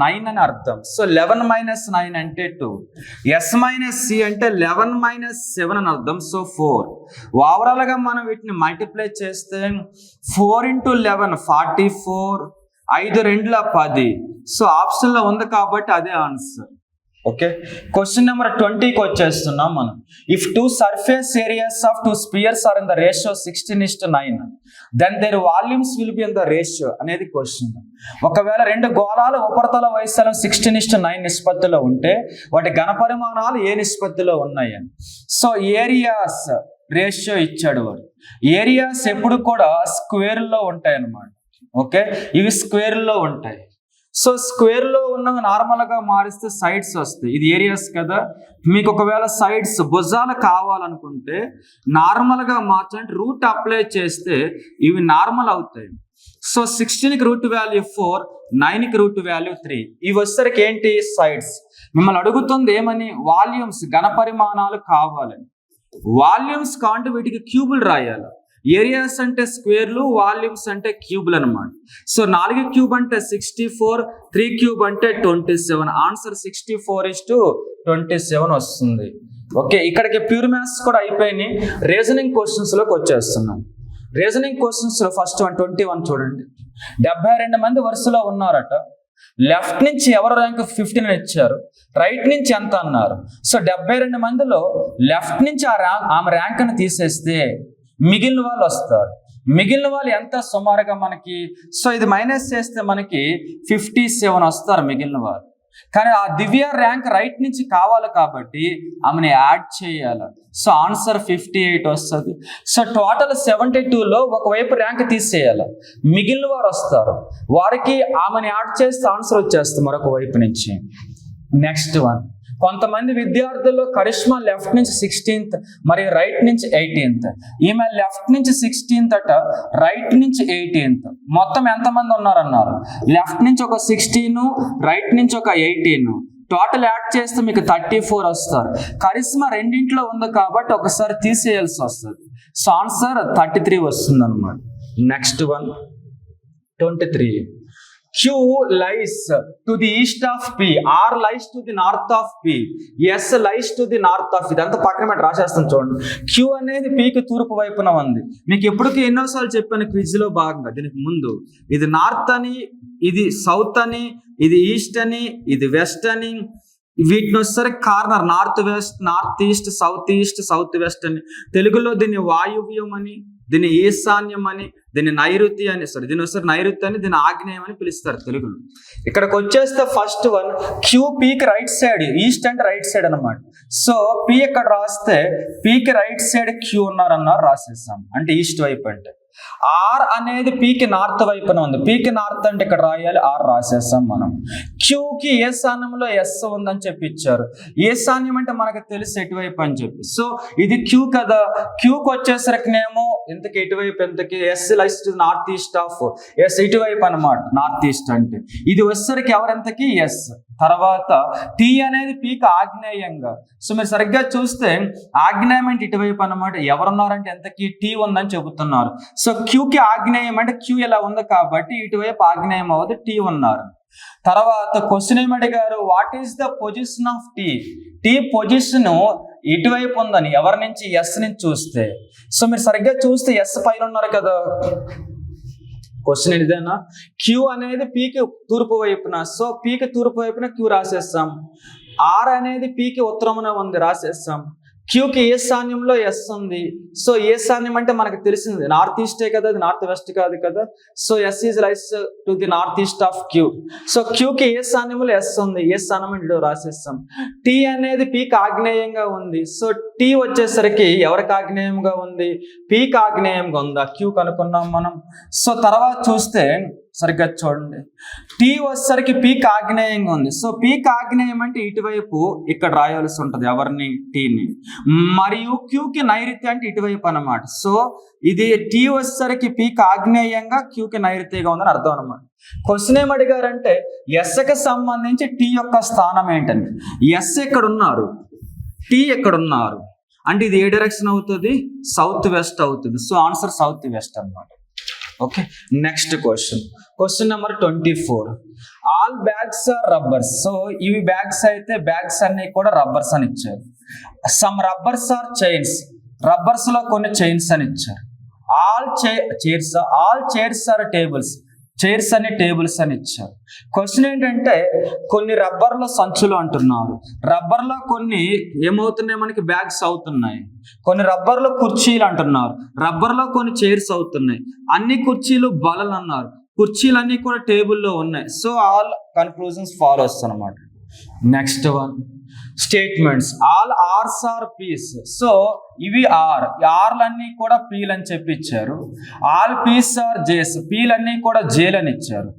9 అని అర్థం. సో 11 - 9 అంటే 2. S - C అంటే 11 - 7 అని అర్థం. సో 4. ఓవరాల్ గా మనం వీటిని మల్టిప్లై చేస్తే 4 × 11 44, 5 2 10. సో ఆప్షన్ లో ఉంది కాబట్టి అదే ఆన్సర్. ఓకే, క్వశ్చన్ నెంబర్ 20కి వచ్చేస్తున్నాం మనం. If 2 surface areas of 2 spheres are in the ratio 16:9, then their volumes will be in the ratio అనేది క్వశ్చన్. ఒకవేళ 2 గోళాల ఉపరితల వైశాల్యం 16:9 నిష్పత్తిలో ఉంటే వాటి ఘనపరిమాణాలు ఏ నిష్పత్తిలో ఉన్నాయని. సో ఏరియాస్ రేషియో ఇచ్చాడు వాడు. ఏరియాస్ ఎప్పుడు కూడా స్క్వేర్లో ఉంటాయి అన్నమాట. ఓకే, ఇవి స్క్వేర్లో ఉంటాయి. సో స్క్వేర్లో ఉన్న నార్మల్గా మారిస్తే సైడ్స్ వస్తాయి. ఇది ఏరియాస్ కదా. మీకు ఒకవేళ సైడ్స్ భుజాలు కావాలనుకుంటే నార్మల్గా మార్చండి, రూట్ అప్లై చేస్తే ఇవి నార్మల్ అవుతాయి. సో 16కి రూట్ వాల్యూ 4, 9కి రూట్ వాల్యూ 3. ఇవి వచ్చేసరికి ఏంటి? సైడ్స్. మిమ్మల్ని అడుగుతుంది ఏమని? వాల్యూమ్స్, ఘన పరిమాణాలు కావాలని. వాల్యూమ్స్ కాంటే వీటికి క్యూబులు రాయాలి. ఏరియాస్ అంటే స్క్వేర్లు, వాల్యూమ్స్ అంటే క్యూబులు అనమాట. సో 4 క్యూబ్ అంటే 64, 3 క్యూబ్ అంటే 27. ఆన్సర్ 64:27 వస్తుంది. ఓకే, ఇక్కడికి ప్యూర్ మ్యాథ్స్ కూడా అయిపోయినాయి. రీజనింగ్ క్వశ్చన్స్లోకి వచ్చేస్తున్నాం. రీజనింగ్ క్వశ్చన్స్లో ఫస్ట్ 21 చూడండి. 72 మంది వరుసలో ఉన్నారట. లెఫ్ట్ నుంచి ఎవరు ర్యాంక్ 15 అని ఇచ్చారు, రైట్ నుంచి ఎంత అన్నారు. సో 72 మందిలో లెఫ్ట్ నుంచి ఆమె ర్యాంక్ని తీసేస్తే మిగిలిన వాళ్ళు వస్తారు. మిగిలిన వాళ్ళు ఎంత సుమారుగా మనకి, సో ఇది మైనస్ చేస్తే మనకి 57 వస్తారు మిగిలిన వాళ్ళు. కానీ ఆ దివ్య ర్యాంక్ రైట్ నుంచి కావాలి కాబట్టి ఆమెను యాడ్ చేయాలి. సో ఆన్సర్ 58 వస్తుంది. సో టోటల్ 72లో ఒకవైపు ర్యాంక్ తీసేయాలి, మిగిలిన వారు వస్తారు, వారికి ఆమెను యాడ్ చేస్తే ఆన్సర్ వచ్చేస్తుంది మరొక వైపు నుంచి. నెక్స్ట్ వన్, కొంతమంది విద్యార్థుల్లో కరిష్మా లెఫ్ట్ నుంచి 16th మరియు రైట్ నుంచి 18th. ఈమె లెఫ్ట్ నుంచి 16th అట, రైట్ నుంచి 18th. మొత్తం ఎంతమంది ఉన్నారన్నారు? లెఫ్ట్ నుంచి ఒక 16, రైట్ నుంచి ఒక 18. టోటల్ యాడ్ చేస్తే మీకు 34 వస్తారు. కరిష్మా రెండింటిలో ఉంది కాబట్టి ఒకసారి తీసేయాల్సి వస్తుంది. సో ఆన్సర్ 33 వస్తుంది అనమాట. Next one 23. Q lies to the east of P, R lies to the north of P, S lies to the north of. ఇదంతా పక్కన పెట్టి రాసేస్తాను చూడండి. Q అనేది Pకి తూర్పు వైపున ఉంది. మీకు ఎప్పటికీ ఎన్నోసార్లు చెప్పాను క్విజ్లో భాగంగా. దీనికి ముందు ఇది నార్త్ అని, ఇది సౌత్ అని, ఇది ఈస్ట్ అని, ఇది వెస్ట్ అని. వీటిని వచ్చేసరికి corner north west, north east, south west అని. తెలుగులో దీన్ని వాయువ్యం అని, దీన్ని ఈశాన్యం అని, దీన్ని నైరుతి అని, దీని వస్తారు నైరుతి అని, దీన్ని ఆగ్నేయం అని పిలుస్తారు తెలుగులో. ఇక్కడికి వచ్చేస్తే ఫస్ట్ వన్ క్యూ పీకి రైట్ సైడ్, ఈస్ట్ అంటే రైట్ సైడ్ అనమాట. సో పీ ఇక్కడ రాస్తే పీకి రైట్ సైడ్ క్యూ ఉన్నారన్నారు రాసేసాం, అంటే ఈస్ట్ వైపు. అంటే ఆర్ అనేది పీకి నార్త్ వైపున ఉంది, పీకి నార్త్ అంటే ఇక్కడ రాయాలి, ఆర్ రాసేసాం మనం. క్యూకి ఏ స్థానంలో ఎస్ ఉందని చెప్పి ఇచ్చారు. ఏ స్థానం అంటే మనకు తెలుసు ఎటువైపు అని చెప్పి. సో ఇది క్యూ కదా, క్యూకి వచ్చేసరికినేమో ఇంతకి ఎటువైపు, ఎంతకి S lies to north east of, S ఇటువైపు అనమాట నార్త్ ఈస్ట్ అంటే. ఇది వచ్చేసరికి ఎవరెంతకి ఎస్. తర్వాత టీ అనేది పీకి ఆగ్నేయంగా. సో మీరు సరిగ్గా చూస్తే ఆగ్నేయం అంటే ఇటువైపు అనమాట. ఎవరున్నారంటే ఎంతకి టీ ఉందని చెబుతున్నారు. సో క్యూకి ఆగ్నేయం అంటే క్యూ ఇలా ఉంది కాబట్టి ఇటువైపు ఆగ్నేయం అవుతుంది, టీ ఉన్నారు. తర్వాత క్వశ్చన్ ఏమి అడిగారు? What is the position of T? T position ఇటువైపు ఉందని ఎవరి నుంచి? ఎస్ నుంచి చూస్తే. సో మీరు సరిగ్గా చూస్తే ఎస్ పైన ఉన్నారు కదా. క్వశ్చన్ ఇదేనా? క్యూ అనేది పీకి తూర్పు వైపున, సో పీకి తూర్పు వైపున క్యూ రాసేస్తాం. ఆర్ అనేది పీకి ఉత్తరమున ఉంది రాసేస్తాం. క్యూకి ఏ స్థానంలో ఎస్ ఉంది. సో ఏ స్థానం అంటే మనకు తెలిసింది నార్త్ ఈస్టే కదా, అది నార్త్ వెస్ట్ కాదు కదా. So S is lies to the north east of Q. సో క్యూకి ఏ స్థానంలో ఎస్ ఉంది, ఏ స్థానం అంటే రాసేస్తాం. టీ అనేది పీకి ఆగ్నేయంగా ఉంది. సో టీ వచ్చేసరికి ఎవరికి ఆగ్నేయంగా ఉంది? పీకి ఆగ్నేయంగా ఉందా? క్యూ కనుక్కున్నాం మనం. సో తర్వాత చూస్తే సరిగ్గా చూడండి, టీ వచ్చేసరికి పీక్ ఆగ్నేయంగా ఉంది. సో పీక్ ఆగ్నేయం అంటే ఇటువైపు ఇక్కడ రాయాల్సి ఉంటుంది ఎవరిని? టీని. మరియు క్యూకి నైరుతి అంటే ఇటువైపు అనమాట. సో ఇది టీ వచ్చేసరికి పీక్ ఆగ్నేయంగా, క్యూకి నైరుతిగా ఉందని అర్థం అనమాట. క్వశ్చన్ ఏం అడిగారంటే ఎస్కి సంబంధించి టీ యొక్క స్థానం ఏంటని. ఎస్ ఎక్కడ ఉన్నారు, టీ ఎక్కడ ఉన్నారు అంటే ఇది ఏ డైరెక్షన్ అవుతుంది? సౌత్ వెస్ట్ అవుతుంది. సో ఆన్సర్ సౌత్ వెస్ట్ అనమాట. Okay, next question number 24. All bags are rubbers. So ఇవి బ్యాగ్స్ అయితే బ్యాగ్స్ అన్ని కూడా రబ్బర్స్ అని ఇచ్చారు. Some rubbers are chains, rubbers లో కొన్ని చైన్స్ అని ఇచ్చారు. All chairs are tables, chairs అని టేబుల్స్ అని ఇచ్చారు. క్వశ్చన్ ఏంటంటే కొన్ని రబ్బర్ల సంచులు అంటున్నారు. రబ్బర్లో కొన్ని ఏమవుతున్నాయి మనకి? బ్యాగ్స్ అవుతున్నాయి. కొన్ని రబ్బర్లో కుర్చీలు అంటున్నారు. రబ్బర్లో కొన్ని చైర్స్ అవుతున్నాయి. అన్ని కుర్చీలు బలలు అన్నారు. కుర్చీలన్నీ కూడా టేబుల్లో ఉన్నాయి. సో ఆల్ కన్క్లూజన్స్ ఫాలోస్ అన్నమాట. Next one statements. All Rs are Ps. So ఇవి ఆర్లన్నీ కూడా పీలు అని చెప్పి ఇచ్చారు. ఆల్ పీస్ ఆర్ జేస్, పీలన్నీ కూడా జేలు అని ఇచ్చారు.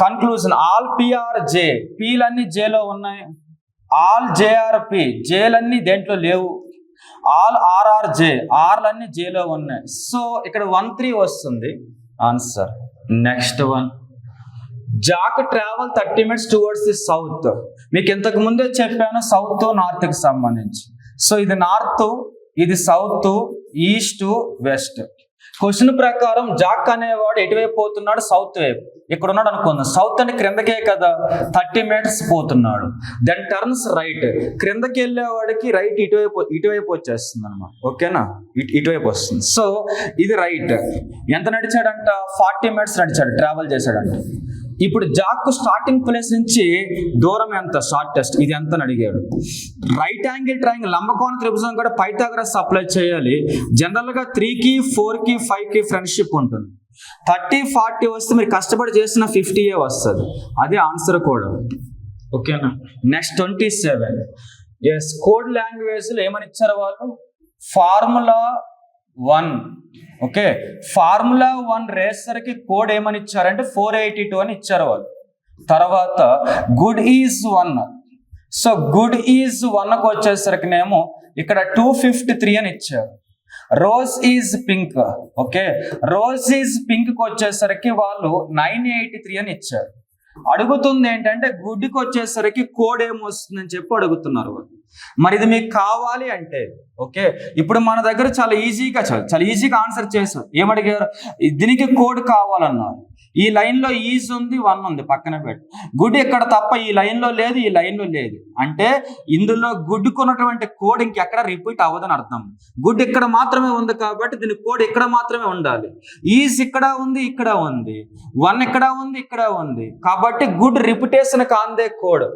కన్క్లూజన్ ఆల్ పిఆర్ జే, పీలన్నీ జేలో ఉన్నాయి. ఆల్ జేఆర్ పి, జేలన్నీ దేంట్లో లేవు. ఆల్ ఆర్ఆర్ జే, ఆర్లన్నీ జేలో ఉన్నాయి. సో ఇక్కడ 1-3 వస్తుంది answer. Next one, Jack travel 30 minutes towards the south. మీకు ఇంతకు ముందే చెప్పాను సౌత్ నార్త్ కి సంబంధించి. సో ఇది నార్త్, ఇది సౌత్, ఈస్ట్, వెస్ట్. క్వశ్చన్ ప్రకారం జాక్ అనేవాడు ఎటువైపు పోతున్నాడు? సౌత్ వైపు. ఇక్కడ ఉన్నాడు అనుకుందాం, సౌత్ అంటే క్రిందకే కదా, 30 minutes పోతున్నాడు. దెన్ టర్న్స్ రైట్, క్రిందకి వెళ్ళేవాడికి రైట్ ఇటువైపు వచ్చేస్తుంది అనమాట. ఓకేనా, ఇటువైపు వస్తుంది. సో ఇది రైట్. ఎంత నడిచాడంట? 40 minutes నడిచాడు, ట్రావెల్ చేశాడంట. ఇప్పుడు జాక్ స్టార్టింగ్ ప్లేస్ నుంచి దూరం ఎంత షార్టెస్ట్, ఇది ఎంత అడిగాడు. రైట్ యాంగిల్ ట్రయాంగిల్ లంబకోణ త్రిభుజం కూడా పైథాగరస్ అప్లై చేయాలి. జనరల్ గా 3కి 4కి 5కి ఫ్రెండ్షిప్ ఉంటుంది. 30-40 వస్తే మీరు కష్టపడి చేసిన 50 వస్తుంది. అదే ఆన్సర్ కూడా. ఓకేనా. నెక్స్ట్ 27. ఎస్, కోడ్ లాంగ్వేజ్ లో ఏమని ఇచ్చారు వాళ్ళు? ఫార్ములా 1. ఓకే, ఫార్ములా 1 రేసర్ కి కోడ్ ఏమని ఇచ్చారంటే 482 అని ఇచ్చారు వాళ్ళు. తర్వాత good is 1. So good is 1కు వచ్చేసరికినేమో ఇక్కడ 253 అని ఇచ్చారు. Rose is pink. Okay, rose is pink కి వచ్చేసరికి వాళ్ళు 983 అని ఇచ్చారు. అడుగుతుంది ఏంటంటే గుడ్కి వచ్చేసరికి కోడ్ ఏమొస్తుందని చెప్పి అడుగుతున్నారు వాళ్ళు. మరి ఇది మీకు కావాలి అంటే ఓకే, ఇప్పుడు మన దగ్గర చాలా ఈజీగా ఆన్సర్ చేశారు. ఏమడిగారు? దీనికి కోడ్ కావాలన్నారు. ఈ లైన్ లో ఈజ్ ఉంది, 1 ఉంది, పక్కన పెట్టి. గుడ్ ఇక్కడ తప్ప ఈ లైన్ లో లేదు, ఈ లైన్ లో లేదు. అంటే ఇందులో గుడ్ కొన్నటువంటి కోడ్ ఇంకెక్కడ రిపీట్ అవ్వదని అర్థం. గుడ్ ఇక్కడ మాత్రమే ఉంది కాబట్టి దీని కోడ్ ఇక్కడ మాత్రమే ఉండాలి. ఈజ్ ఇక్కడ ఉంది, ఇక్కడ ఉంది. 1 ఇక్కడ ఉంది, ఇక్కడ ఉంది. కాబట్టి గుడ్ రిపిటేషన్ కాందే కోడ్.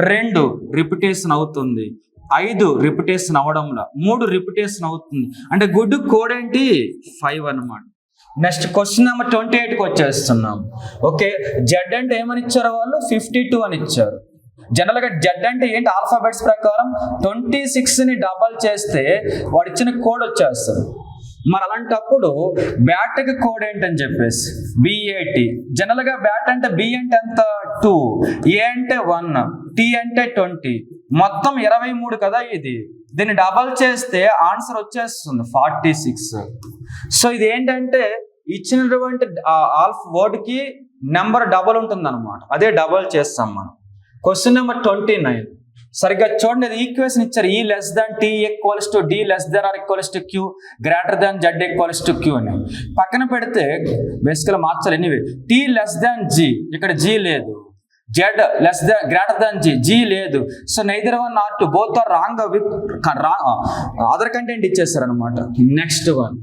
2 రిపిటేషన్ అవుతుంది. 5 రిపిటేషన్ అవడంలో 3 రిపిటేషన్ అవుతుంది. అంటే గుడ్ కోడ్ ఏంటి? 5 అన్నమాట. నెక్స్ట్ క్వశ్చన్ నెంబర్ 28కి వచ్చేస్తున్నాం. ఓకే, జెడ్ అంటే ఏమని ఇచ్చారు వాళ్ళు? 52 అని ఇచ్చారు. జనరల్ గా జెడ్ అంటే ఏంటి? ఆల్ఫాబెట్స్ ప్రకారం 26ని డబల్ చేస్తే వాడు ఇచ్చిన కోడ్ వచ్చేస్తుంది. మరి అలాంటప్పుడు బ్యాట్ కి కోడ్ ఏంటని చెప్పేసి BAT. జనరల్ గా బ్యాట్ అంటే B అంటే ఎంత? 2, A అంటే 1, T అంటే 20, మొత్తం 23 కదా ఇది. దీన్ని డబల్ చేస్తే ఆన్సర్ వచ్చేస్తుంది 46. సో ఇది ఏంటంటే ఇచ్చినటువంటి వర్డ్ కి నెంబర్ డబల్ ఉంటుంది అనమాట. అదే డబల్ చేస్తాం మనం. Question number 29. సరిగ్గా చూడండి, ఈక్వేషన్ ఇచ్చారు. E less than T equals to D less than or equals to Q greater than Z equals to Q అని పక్కన పెడితే బేసికల్ మార్చాలి. Anyway, T less than G, ఇక్కడ G లేదు. Z less than greater than G లేదు. So neither one nor two, both are wrong with other content ఇచ్చేసారు అనమాట. Next one,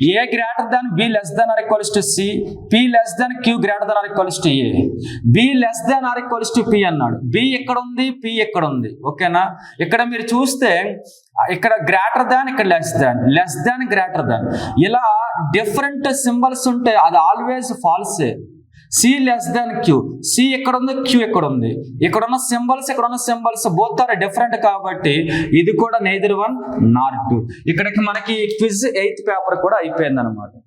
A greater than B less than or equals to C, P less than Q greater than or equals to A, B less than or equals to P అన్నాడు. B ఎక్కడ ఉంది, P ఎక్కడ ఉంది? ఓకేనా. ఇక్కడ మీరు చూస్తే ఇక్కడ గ్రేటర్ దాన్, ఇక్కడ లెస్ దాన్ గ్రేటర్ దాన్, ఇలా డిఫరెంట్ సింబల్స్ ఉంటాయి. అది ఆల్వేస్ ఫాల్సే. C less than Q, C ఎక్కడ ఉంది, Q ఎక్కడ ఉంది? ఇక్కడ ఉన్న సింబల్స్ బోత్ ఆర్ డిఫరెంట్ కాబట్టి ఇది కూడా neither one nor two. ఇక్కడికి మనకి క్విజ్ 8th పేపర్ కూడా అయిపోయింది అనమాట.